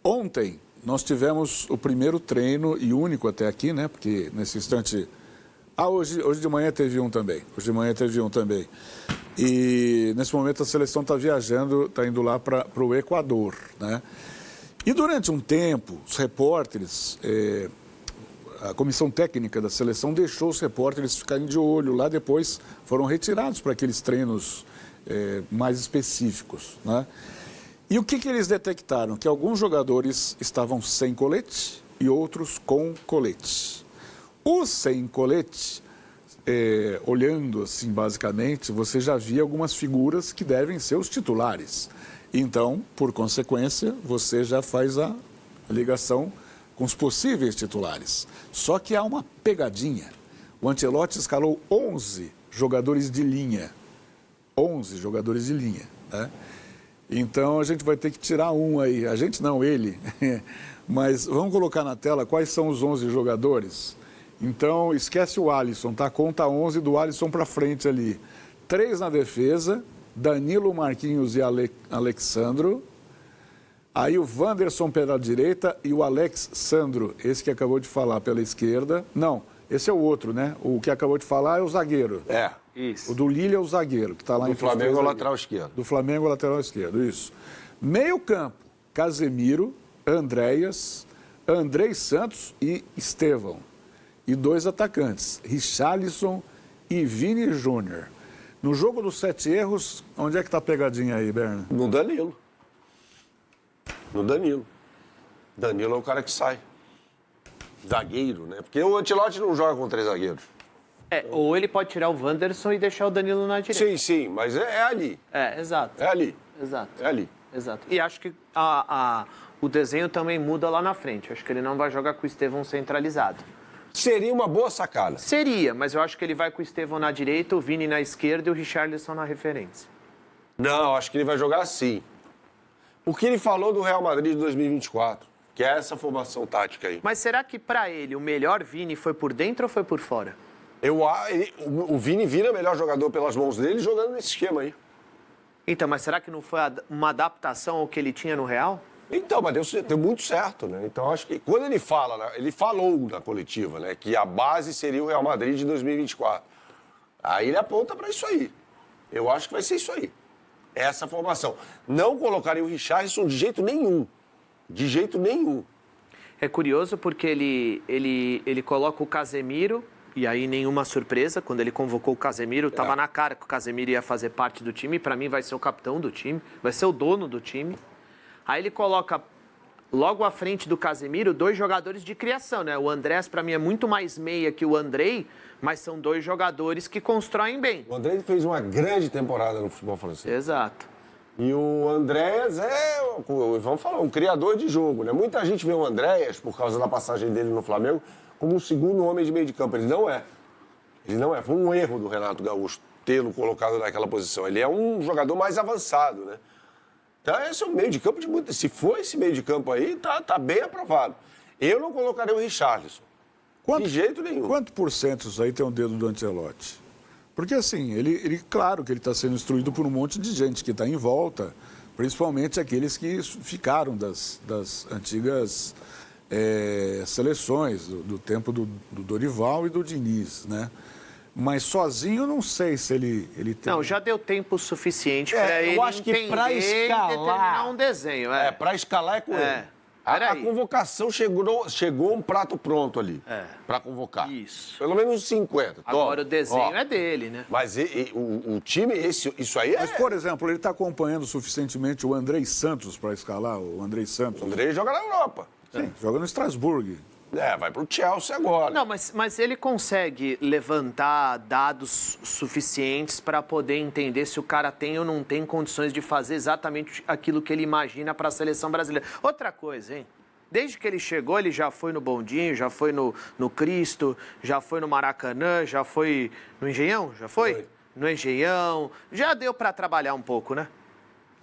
Ontem nós tivemos o primeiro treino e único até aqui, né? Porque nesse instante... hoje de manhã teve um também. E nesse momento a seleção está viajando, está indo lá para o Equador, né? E durante um tempo, os repórteres, a comissão técnica da seleção deixou os repórteres ficarem de olho. Lá depois foram retirados para aqueles treinos mais específicos, né? E o que eles detectaram? Que alguns jogadores estavam sem colete e outros com colete. Os sem colete, olhando assim basicamente, você já via algumas figuras que devem ser os titulares. Então, por consequência, você já faz a ligação com os possíveis titulares. Só que há uma pegadinha. O Ancelotti escalou 11 jogadores de linha. 11 jogadores de linha, né? Então, a gente vai ter que tirar um aí. A gente não, ele. Mas vamos colocar na tela quais são os 11 jogadores. Então, esquece o Alisson, tá? Conta 11 do Alisson para frente ali. 3 na defesa, Danilo, Marquinhos e Alexandro. Aí o Wanderson pela direita e o Alex Sandro, esse que acabou de falar, pela esquerda. Não, esse é o outro, né? O que acabou de falar é o zagueiro. Isso. O do Lille é o zagueiro, que está lá do Flamengo é o lateral esquerdo. Do Flamengo é o lateral esquerdo, isso. Meio campo, Casemiro, Andréas, Andrei Santos e Estevão. E 2 atacantes, Richarlison e Vini Júnior. No jogo dos 7 erros, onde é que está a pegadinha aí, Berna? No Danilo. No Danilo. Danilo é o cara que sai. Zagueiro, né? Porque o Ancelotti não joga com 3 zagueiros. Ou ele pode tirar o Wanderson e deixar o Danilo na direita. Sim, mas é ali. Exato. É ali. Exato. É ali. Exato. E acho que o desenho também muda lá na frente. Acho que ele não vai jogar com o Estevão centralizado. Seria uma boa sacada. Seria, mas eu acho que ele vai com o Estevão na direita, o Vini na esquerda e o Richarlison na referência. Não, acho que ele vai jogar assim. O que ele falou do Real Madrid de 2024, que é essa formação tática aí. Mas será que pra ele o melhor Vini foi por dentro ou foi por fora? O Vini vira melhor jogador pelas mãos dele jogando nesse esquema aí. Então, mas será que não foi uma adaptação ao que ele tinha no Real? Então, mas deu muito certo, né? Então, acho que quando ele fala, né, ele falou na coletiva, né, que a base seria o Real Madrid de 2024. Aí ele aponta para isso aí. Eu acho que vai ser isso aí. Essa formação. Não colocaria o Richarlison de jeito nenhum. De jeito nenhum. É curioso porque ele coloca o Casemiro, e aí nenhuma surpresa, quando ele convocou o Casemiro, estava na cara que o Casemiro ia fazer parte do time, para mim vai ser o capitão do time, vai ser o dono do time. Aí ele coloca logo à frente do Casemiro 2 jogadores de criação, né? O Andrés, para mim, é muito mais meia que o Andrei, mas são 2 jogadores que constroem bem. O André fez uma grande temporada no futebol francês. Exato. E o Andréas vamos falar, um criador de jogo, né? Muita gente vê o Andréas, por causa da passagem dele no Flamengo, como um segundo homem de meio de campo. Ele não é. Ele não é. Foi um erro do Renato Gaúcho tê-lo colocado naquela posição. Ele é um jogador mais avançado, né? Então, esse é um meio de campo de muita... Se for esse meio de campo aí, tá bem aprovado. Eu não colocaria o Richarlison. De jeito nenhum. Quanto por cento isso aí tem o dedo do Ancelotti? Porque, assim, ele claro que ele está sendo instruído por um monte de gente que está em volta, principalmente aqueles que ficaram das antigas seleções, do tempo do Dorival e do Diniz, né? Mas sozinho, não sei se ele tem... Não, já deu tempo suficiente para ele entender e determinar um desenho. Para escalar é com ele. A convocação chegou um prato pronto ali para convocar. Isso. Pelo menos 50. Agora o desenho é dele, né? Mas o time, isso aí é... Mas, por exemplo, ele está acompanhando suficientemente o Andrei Santos para escalar, o Andrei Santos. O Andrei joga na Europa. Sim, joga no Strasbourg. Vai pro Chelsea agora. Não, mas ele consegue levantar dados suficientes para poder entender se o cara tem ou não tem condições de fazer exatamente aquilo que ele imagina para a seleção brasileira. Outra coisa, hein? Desde que ele chegou, ele já foi no Bondinho, já foi no Cristo, já foi no Maracanã, já foi no Engenhão? Já foi? No Engenhão. Já deu para trabalhar um pouco, né?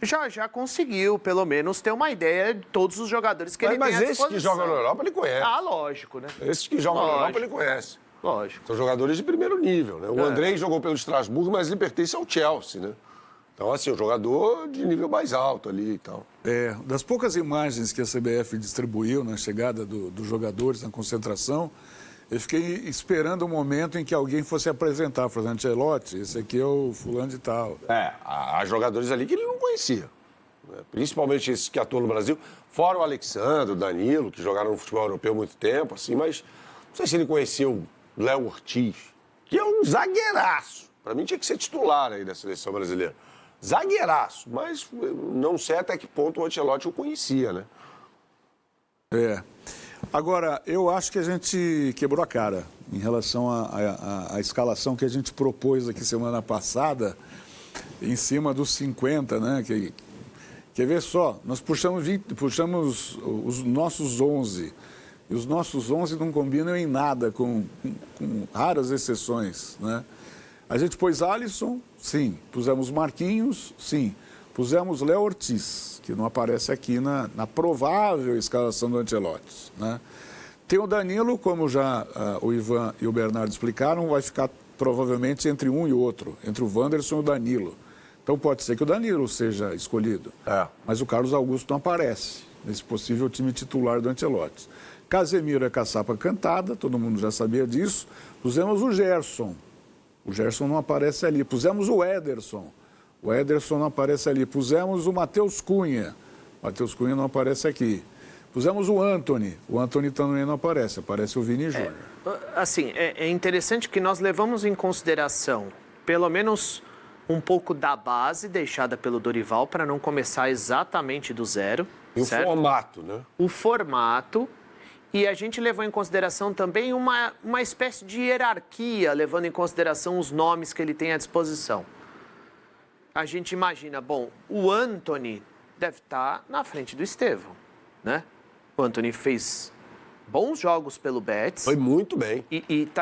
Já conseguiu, pelo menos, ter uma ideia de todos os jogadores que ele tem à disposição. Mas esses que jogam na Europa, ele conhece. Lógico, né? Esses que jogam na Europa, ele conhece. Lógico. São jogadores de primeiro nível, né? O Andrei jogou pelo Strasbourg, mas ele pertence ao Chelsea, né? Então, assim, um jogador de nível mais alto ali e tal. Das poucas imagens que a CBF distribuiu na chegada dos jogadores, na concentração, eu fiquei esperando o momento em que alguém fosse apresentar, falando, Ancelotti, esse aqui é o fulano de tal. Há jogadores ali que ele não conhecia. Né? Principalmente esses que atuam no Brasil. Fora o Alexandre, o Danilo, que jogaram no futebol europeu há muito tempo, assim, mas não sei se ele conhecia o Léo Ortiz, que é um zagueiraço. Para mim tinha que ser titular aí da seleção brasileira. Zagueiraço, mas não sei até que ponto o Ancelotti o conhecia, né? Agora, eu acho que a gente quebrou a cara em relação à escalação que a gente propôs aqui semana passada, em cima dos 50, né? Quer ver só, nós puxamos os nossos 11, e os nossos 11 não combinam em nada, com raras exceções, né? A gente pôs Alisson, sim. Pusemos Marquinhos, sim. Pusemos Léo Ortiz, que não aparece aqui na provável escalação do Ancelotti, né? Tem o Danilo, como já o Ivan e o Bernardo explicaram, vai ficar provavelmente entre um e outro, entre o Wanderson e o Danilo. Então pode ser que o Danilo seja escolhido, mas o Carlos Augusto não aparece nesse possível time titular do Ancelotti. Casemiro é caçapa cantada, todo mundo já sabia disso. Pusemos o Gerson. O Gerson não aparece ali. Pusemos o Ederson não aparece ali. Pusemos o Matheus Cunha não aparece aqui. Pusemos o Antony também não aparece o Vini Júnior. Assim, é interessante que nós levamos em consideração, pelo menos um pouco da base deixada pelo Dorival, para não começar exatamente do zero. E certo? O formato, né? O formato. E a gente levou em consideração também uma espécie de hierarquia, levando em consideração os nomes que ele tem à disposição. A gente imagina, bom, o Antony deve estar na frente do Estevão, né? O Antony fez bons jogos pelo Betis. Foi muito bem.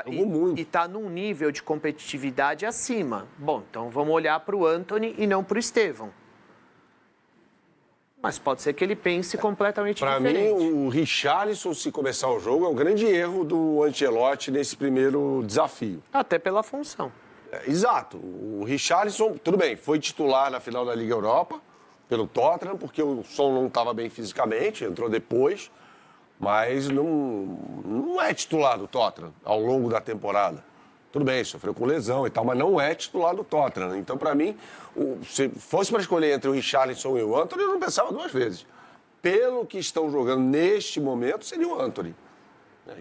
Jogou muito. E está num nível de competitividade acima. Bom, então vamos olhar para o Antony e não para o Estevão. Mas pode ser que ele pense completamente diferente. Para mim, o Richarlison, se começar o jogo, é um grande erro do Ancelotti nesse primeiro desafio. Até pela função. Exato. O Richarlison, tudo bem, foi titular na final da Liga Europa, pelo Tottenham, porque o Son não estava bem fisicamente, entrou depois, mas não é titular do Tottenham ao longo da temporada. Tudo bem, sofreu com lesão e tal, mas não é titular do Tottenham. Então, para mim, se fosse para escolher entre o Richarlison e o Antony, eu não pensava duas vezes. Pelo que estão jogando neste momento, seria o Antony,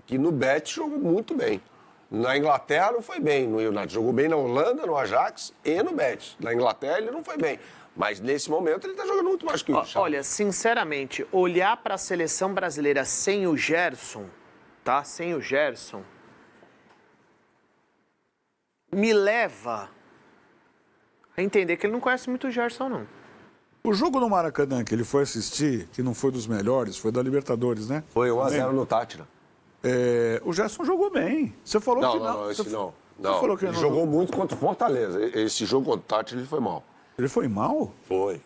que no Betis jogou muito bem. Na Inglaterra não foi bem, no United jogou bem na Holanda, no Ajax e no Betis. Na Inglaterra ele não foi bem, mas nesse momento ele está jogando muito mais que o Richarlison. Olha, sinceramente, olhar para a seleção brasileira sem o Gerson, tá? Sem o Gerson, me leva a entender que ele não conhece muito o Gerson, não. O jogo no Maracanã que ele foi assistir, que não foi dos melhores, foi da Libertadores, né? Foi 1-0 no Tátira. O Gerson jogou bem. Você falou que não. Esse não. Você falou que ele jogou muito contra o Fortaleza. Esse jogo contra o Tátira ele foi mal. Ele foi mal? Foi.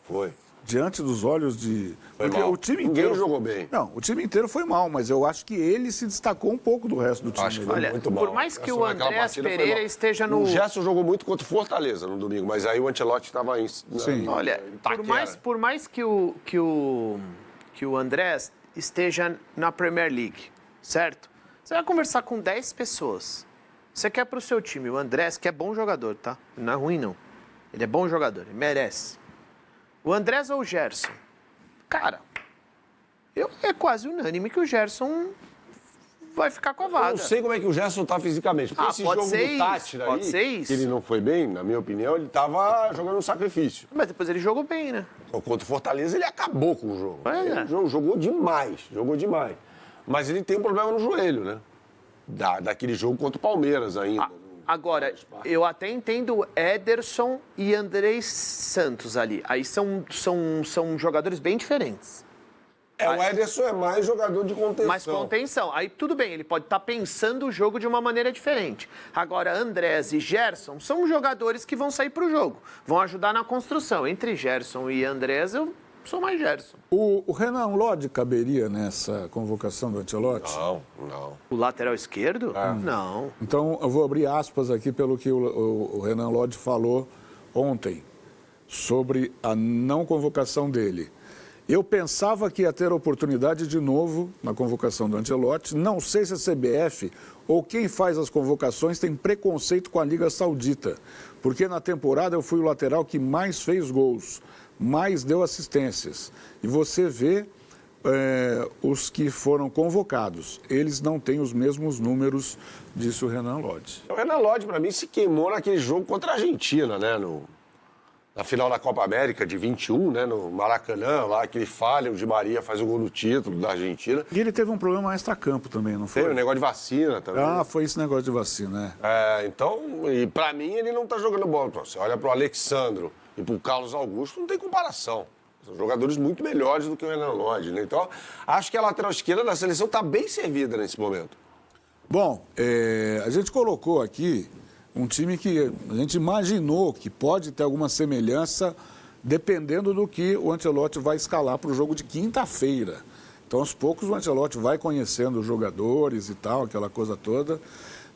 Diante dos olhos de... Porque mal. O time inteiro... Ninguém jogou bem. Não, o time inteiro foi mal, mas eu acho que ele se destacou um pouco do resto do time. Acho que foi muito mal. Por mais que o Andrés Pereira esteja no... O Gerson jogou muito contra o Fortaleza no domingo, mas aí o Ancelotti estava em... Sim. Olha, por mais que o Andrés esteja na Premier League, certo? Você vai conversar com 10 pessoas. Você quer para o seu time o Andrés, que é bom jogador, tá? Não é ruim, não. Ele é bom jogador, ele merece. O Andrés ou o Gerson? Cara, é quase unânime que o Gerson vai ficar com a vaga. Eu não sei como é que o Gerson está fisicamente. Porque esse jogo do Tátira aí, que ele não foi bem, na minha opinião, ele estava jogando um sacrifício. Mas depois ele jogou bem, né? Contra o Fortaleza, ele acabou com o jogo. Ele jogou demais. Mas ele tem um problema no joelho, né? Daquele jogo contra o Palmeiras ainda. Agora, eu até entendo Ederson e Andrés Santos ali. Aí são jogadores bem diferentes. O Ederson é mais jogador de contenção. Mais contenção. Aí tudo bem, ele pode estar pensando o jogo de uma maneira diferente. Agora, Andrés e Gerson são jogadores que vão sair para o jogo. Vão ajudar na construção. Entre Gerson e Andrés, eu sou mais Gerson. O Renan Lodge caberia nessa convocação do Ancelotti? Não. O lateral esquerdo? Não. Então, eu vou abrir aspas aqui pelo que o Renan Lodge falou ontem sobre a não convocação dele. Eu pensava que ia ter oportunidade de novo na convocação do Ancelotti. Não sei se a CBF ou quem faz as convocações tem preconceito com a Liga Saudita, porque na temporada eu fui o lateral que mais fez gols, mais deu assistências. E você vê os que foram convocados, eles não têm os mesmos números, disse o Renan Lodge. O Renan Lodge, para mim, se queimou naquele jogo contra a Argentina, né? Na final da Copa América de 21, né? No Maracanã, lá, aquele falha, o Di Maria faz o gol do título da Argentina. E ele teve um problema extra-campo também, não foi? Teve um negócio de vacina também. Ah, foi esse negócio de vacina, Então, e pra mim, ele não tá jogando bola. Você olha pro Alexandro e pro Carlos Augusto, não tem comparação. São jogadores muito melhores do que o Renan Lodge, né? Então, acho que a lateral esquerda da seleção tá bem servida nesse momento. Bom, a gente colocou aqui um time que a gente imaginou que pode ter alguma semelhança dependendo do que o Ancelotti vai escalar para o jogo de quinta-feira. Então, aos poucos, o Ancelotti vai conhecendo os jogadores e tal, aquela coisa toda.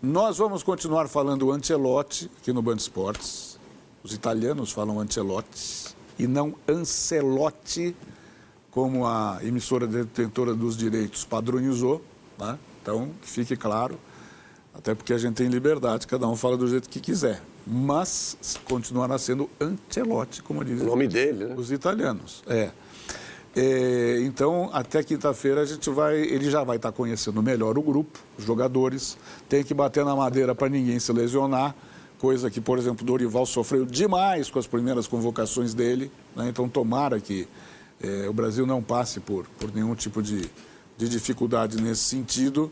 Nós vamos continuar falando Ancelotti aqui no Band Esportes. Os italianos falam Ancelotti e não Ancelotti, como a emissora detentora dos direitos padronizou, né? Então, que fique claro. Até porque a gente tem liberdade, cada um fala do jeito que quiser. Mas continuará sendo Ancelotti, como dizem o nome dele, né? Os italianos. Então, até quinta-feira ele já vai estar conhecendo melhor o grupo, os jogadores. Tem que bater na madeira para ninguém se lesionar, coisa que, por exemplo, o Dorival sofreu demais com as primeiras convocações dele, né? Então, tomara que o Brasil não passe por nenhum tipo de dificuldade nesse sentido.